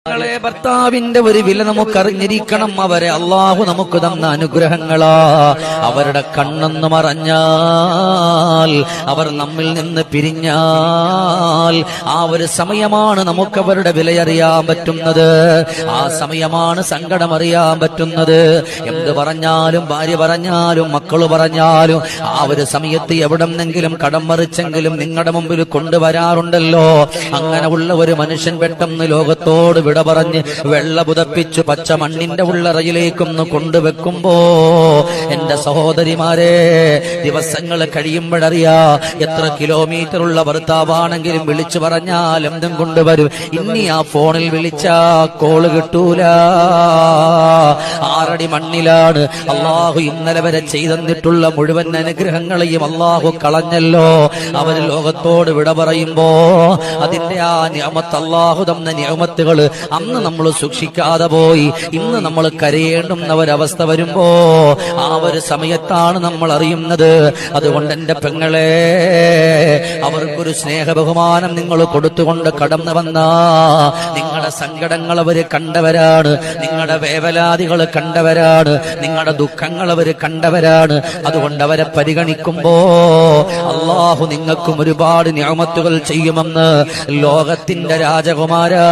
ഭർത്താവിന്റെ ഒരു വില നമുക്കറിഞ്ഞിരിക്കണം. അവരെ അള്ളാഹു നമുക്ക് തന്ന അനുഗ്രഹങ്ങളാ. അവരുടെ കണ്ണെന്ന് മറഞ്ഞാൽ, അവർ നമ്മിൽ നിന്ന് പിരിഞ്ഞാൽ, ആ ഒരു സമയമാണ് നമുക്ക് അവരുടെ വിലയറിയാൻ പറ്റുന്നത്. ആ സമയമാണ് സങ്കടം അറിയാൻ പറ്റുന്നത്. എന്ത് പറഞ്ഞാലും, ഭാര്യ പറഞ്ഞാലും, മക്കള് പറഞ്ഞാലും, ആ ഒരു സമയത്ത് എവിടെന്നെങ്കിലും കടം മറിച്ചെങ്കിലും നിങ്ങളുടെ മുമ്പിൽ കൊണ്ടുവരാറുണ്ടല്ലോ. അങ്ങനെ ഉള്ള ഒരു മനുഷ്യൻ പെട്ടെന്ന് ലോകത്തോട് വിട പറഞ്ഞ് വെള്ള പുതപ്പിച്ചു പച്ച മണ്ണിന്റെ ഉള്ളറയിലേക്കൊന്ന് കൊണ്ടുവെക്കുമ്പോ, എന്റെ സഹോദരിമാരെ, ദിവസങ്ങൾ കഴിയുമ്പോഴറിയാ എത്ര കിലോമീറ്റർ ഉള്ള ഭർത്താവാണെങ്കിലും വിളിച്ചു പറഞ്ഞാൽ എന്തും കൊണ്ടുവരും. ഇനി ആ ഫോണിൽ വിളിച്ചാ കോള് കിട്ടൂല. 6 അടി മണ്ണിലാണ്. അള്ളാഹു ഇന്നലെ വരെ ചെയ്തെന്നിട്ടുള്ള മുഴുവൻ അനുഗ്രഹങ്ങളെയും അള്ളാഹു കളഞ്ഞല്ലോ. അവര് ലോകത്തോട് വിട പറയുമ്പോ അതിന്റെ ആ നിഅമത്ത്, അള്ളാഹു തന്ന നിഅമത്തുകൾ അന്ന് നമ്മൾ സൂക്ഷിക്കാതെ പോയി. ഇന്ന് നമ്മൾ കരയേണ്ടുന്ന ഒരവസ്ഥ വരുമ്പോ ആ ഒരു സമയത്താണ് നമ്മൾ അറിയുന്നത്. അതുകൊണ്ട് എന്റെ പെങ്ങളെ, അവർക്കൊരു സ്നേഹ ബഹുമാനം നിങ്ങൾ കൊടുത്തുകൊണ്ട് കടന്നു വന്ന, നിങ്ങളുടെ സങ്കടങ്ങൾ അവര് കണ്ടവരാണ്, നിങ്ങളുടെ വേവലാതികൾ കണ്ടവരാണ്, നിങ്ങളുടെ ദുഃഖങ്ങൾ അവര് കണ്ടവരാണ്. അതുകൊണ്ട് അവരെ പരിഗണിക്കുമ്പോ അള്ളാഹു നിങ്ങൾക്കും ഒരുപാട് നിഅമത്തുകൾ ചെയ്യുമെന്ന് ലോകത്തിന്റെ രാജകുമാരാ